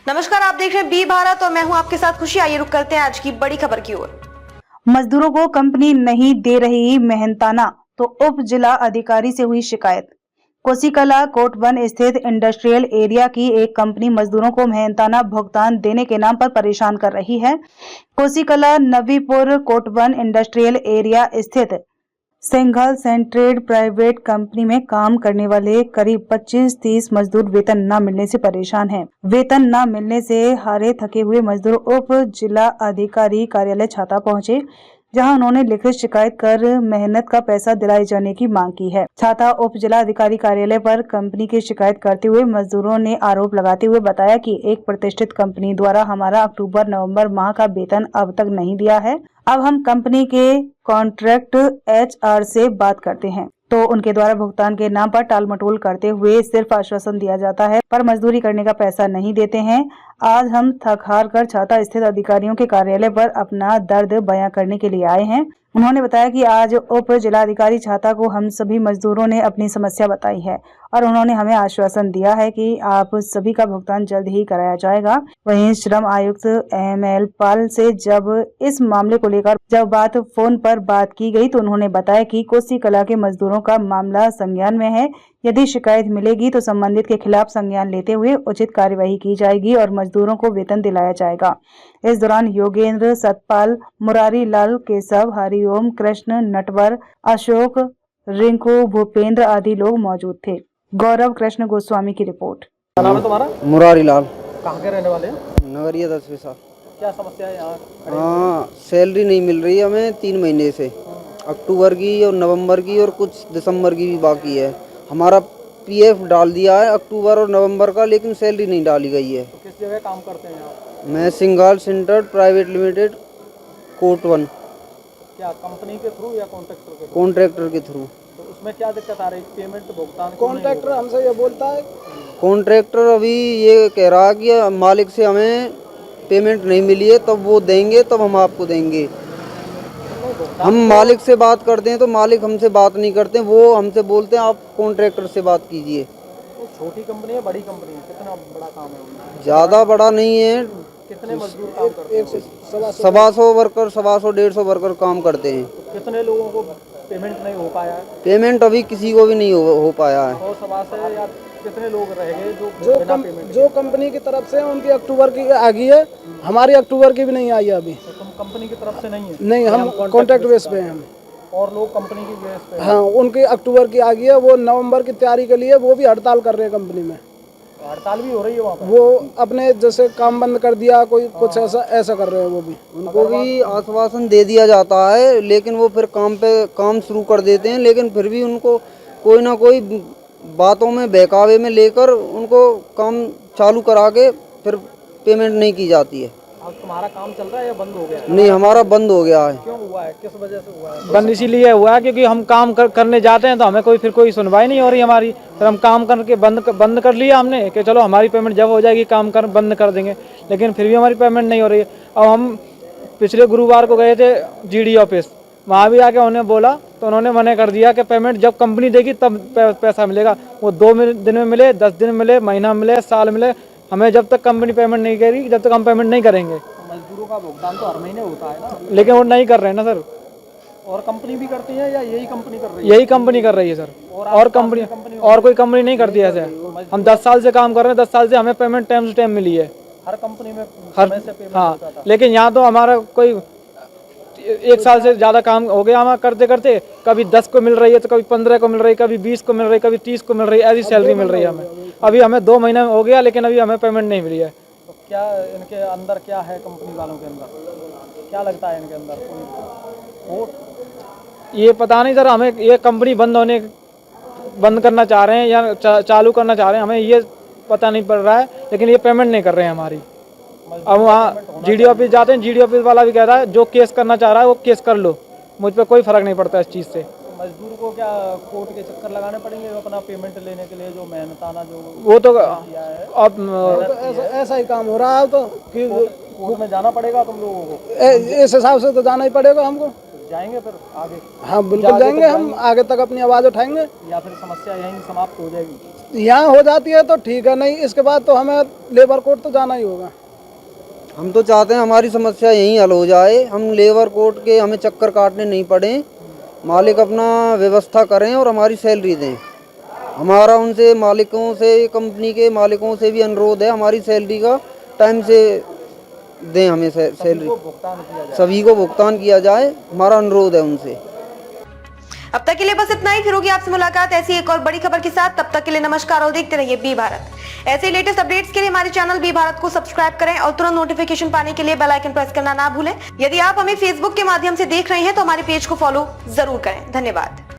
नमस्कार, आप देख रहे हैं बी भारत और मैं हूं आपके साथ खुशी। आइए रुक करते हैं आज की बड़ी खबर की ओर। मजदूरों को कंपनी नहीं दे रही मेहनताना, तो उप जिला अधिकारी से हुई शिकायत। कोसीकला कोट 1 स्थित इंडस्ट्रियल एरिया की एक कंपनी मजदूरों को मेहनताना भुगतान देने के नाम पर परेशान कर रही है। कोसीकला नवीपुर कोट 1 इंडस्ट्रियल एरिया स्थित सिंगल सेंट्रेड प्राइवेट कंपनी में काम करने वाले करीब 25-30 मजदूर वेतन न मिलने से परेशान हैं। वेतन न मिलने से हारे थके हुए मजदूर उप जिला अधिकारी कार्यालय छाता पहुंचे, जहां उन्होंने लिखित शिकायत कर मेहनत का पैसा दिलाए जाने की मांग की है। छाता उप जिला अधिकारी कार्यालय पर कंपनी की शिकायत करते हुए मजदूरों ने आरोप लगाते हुए बताया कि एक प्रतिष्ठित कंपनी द्वारा हमारा अक्टूबर-नवंबर माह का वेतन अब तक नहीं दिया है। अब हम कंपनी के कॉन्ट्रैक्ट HR से बात करते हैं, तो उनके द्वारा भुगतान के नाम पर टाल मटोल करते हुए सिर्फ आश्वासन दिया जाता है, पर मजदूरी करने का पैसा नहीं देते हैं। आज हम थक हार कर छाता स्थित अधिकारियों के कार्यालय पर अपना दर्द बयां करने के लिए आए हैं। उन्होंने बताया कि आज उप जिलाधिकारी छाता को हम सभी मजदूरों ने अपनी समस्या बताई है और उन्होंने हमें आश्वासन दिया है कि आप सभी का भुगतान जल्द ही कराया जाएगा। वहीं श्रम आयुक्त ML पाल से जब इस मामले को लेकर बात फोन पर बात की गई, तो उन्होंने बताया कि कोसीकला के मजदूरों का मामला संज्ञान में है। यदि शिकायत मिलेगी तो संबंधित के खिलाफ संज्ञान लेते हुए उचित कार्यवाही की जाएगी और मजदूरों को वेतन दिलाया जाएगा। इस दौरान योगेंद्र, सतपाल, मुरारी लाल, केशव, हरिओम, कृष्ण, नटवर, अशोक, रिंकू, भूपेंद्र आदि लोग मौजूद थे। गौरव कृष्ण गोस्वामी की रिपोर्ट। क्या नाम है तुम्हारा? मुरारी लाल। कहाँ के रहने वाले हैं? नगरिया 10 साल। क्या समस्या है यहाँ? हाँ, सैलरी नहीं मिल रही है हमें 3 महीने से। अक्टूबर की और नवंबर की और कुछ दिसंबर की भी बाकी है। हमारा PF डाल दिया है अक्टूबर और नवंबर का, लेकिन सैलरी नहीं डाली गई है। तो किस जगह काम करते हैं आप? मैं सिंगल सेंट्रेड प्राइवेट लिमिटेड कोट 1। क्या कंपनी के थ्रू या कॉन्ट्रैक्टर के थ्रू? कॉन्ट्रैक्टर के थ्रू। तो उसमें क्या दिक्कत आ रही है? पेमेंट भुगतान कॉन्ट्रैक्टर हमसे ये बोलता है, कॉन्ट्रैक्टर अभी ये कह रहा है कि मालिक से हमें पेमेंट नहीं मिली है, तब वो देंगे, तब हम आपको देंगे। हम मालिक से बात करते हैं तो मालिक हमसे बात नहीं करते, वो हमसे बोलते हैं आप कॉन्ट्रैक्टर से बात कीजिए। तो छोटी कंपनी है, बड़ी कंपनी है? कितना बड़ा काम है उनका? ज़्यादा बड़ा नहीं है। कितने मजदूर काम करते हैं? 100 वर्कर, 150 वर्कर काम करते हैं। तो कितने लोगों को पेमेंट नहीं हो पाया है? पेमेंट अभी किसी को भी नहीं हो पाया है। 100 से या कितने लोग रह गए जो बिना पेमेंट? जो कंपनी की तरफ से उनकी अक्टूबर की आ गई है, हमारी अक्टूबर की भी नहीं आई है अभी। तो तुम कंपनी की तरफ से नहीं है? नहीं, हम कॉन्ट्रैक्ट बेस पे हैं हम। और लोग कंपनी की बेस पे? हाँ, उनकी अक्टूबर की आ गई है, वो नवंबर की तैयारी के लिए वो भी हड़ताल कर रहे हैं कंपनी में। हड़ताल भी हो रही है वहाँ पर? वो अपने जैसे काम बंद कर दिया, कोई कुछ ऐसा कर रहे हैं वो भी। उनको भी आश्वासन दे दिया जाता है, लेकिन वो फिर काम शुरू कर देते हैं, लेकिन फिर भी उनको कोई ना कोई बातों में बहकावे में लेकर उनको काम चालू करा के फिर पेमेंट नहीं की जाती है। अब तुम्हारा काम चल रहा है या बंद हो गया? नहीं, हमारा बंद हो गया है। क्यों हुआ है? किस वजह से हुआ है? बंद इसीलिए हुआ है क्योंकि हम काम करने जाते हैं तो हमें कोई सुनवाई नहीं हो रही हमारी। फिर हम काम करके बंद कर लिया हमने कि चलो हमारी पेमेंट जब हो जाएगी बंद कर देंगे, लेकिन फिर भी हमारी पेमेंट नहीं हो रही है। अब हम पिछले गुरुवार को गए थे GD ऑफिस, वहाँ भी आके उन्होंने बोला तो उन्होंने मना कर दिया कि पेमेंट जब कंपनी देगी तब पैसा मिलेगा। वो 2 दिन में मिले, 10 दिन मिले, महीना मिले, साल मिले, हमें जब तक कंपनी पेमेंट नहीं करेगी जब तक हम पेमेंट नहीं करेंगे। मजदूरों का भुगतान तो हर महीने होता है ना? लेकिन वो नहीं कर रहे हैं ना सर। और कंपनी भी करती है या यही कंपनी कर रही है? यही कंपनी कर रही है सर, और कंपनी और कोई कंपनी नहीं करती है ऐसे। हम 10 साल से काम कर रहे हैं, 10 साल से हमें पेमेंट टाइम से टाइम मिली है हर कंपनी में हर। समय से पेमेंट हाँ, होता था। लेकिन यहाँ तो हमारा कोई 1 साल से ज़्यादा काम हो गया हमारा करते करते। कभी 10 को मिल रही है तो कभी 15 को मिल रही है, कभी 20 को मिल रही है, कभी 30 को मिल रही है, ऐसी सैलरी मिल रही है हमें। अभी हमें 2 महीने हो गया, लेकिन अभी हमें पेमेंट नहीं मिली है। तो क्या इनके अंदर क्या है? कंपनी वालों के अंदर क्या लगता है इनके अंदर? कोई ये पता नहीं सर, हमें ये कंपनी बंद करना चाह रहे हैं या चालू करना चाह रहे हैं, हमें ये पता नहीं पड़ रहा है, लेकिन ये पेमेंट नहीं कर रहे हैं हमारी। अब वहाँ GD ऑफिस जाते हैं, GD ऑफिस वाला भी कहता है जो केस करना चाह रहा है वो केस कर लो, मुझ पर कोई फर्क नहीं पड़ता इस चीज़ से। मजदूर को क्या कोर्ट के चक्कर लगाने पड़ेंगे अपना पेमेंट लेने के लिए? जो मेहनताना जो वो तो किया है, अब ऐसा ही काम हो रहा है तो कि कोर्ट में जाना पड़ेगा तुम लोगों को? इस हिसाब से तो जाना ही पड़ेगा हमको। जाएंगे फिर आगे, हाँ बिल्कुल जाएंगे, हम आगे तक अपनी आवाज़ उठाएंगे। या फिर समस्या यहीं समाप्त हो जाएगी? यहाँ हो जाती है तो ठीक है, नहीं इसके बाद तो हमें लेबर कोर्ट तो जाना ही होगा। हम तो चाहते हैं हमारी समस्या यहीं हल हो जाए, हम लेबर कोर्ट के हमें चक्कर काटने नहीं पड़े, मालिक अपना व्यवस्था करें और हमारी सैलरी दें। हमारा उनसे मालिकों से, कंपनी के मालिकों से भी अनुरोध है, हमारी सैलरी का टाइम से दें, हमें सैलरी भुगतान किया जाए, सभी को भुगतान किया जाए, हमारा अनुरोध है उनसे। अब तक के लिए बस इतना ही, फिर होगी आपसे मुलाकात ऐसी एक और बड़ी खबर के साथ। तब तक के लिए नमस्कार और देखते रहिए बी भारत। ऐसे लेटेस्ट अपडेट्स के लिए हमारे चैनल बी भारत को सब्सक्राइब करें और तुरंत नोटिफिकेशन पाने के लिए बेल आइकन प्रेस करना ना भूलें। यदि आप हमें फेसबुक के माध्यम से देख रहे हैं तो हमारे पेज को फॉलो जरूर करें। धन्यवाद।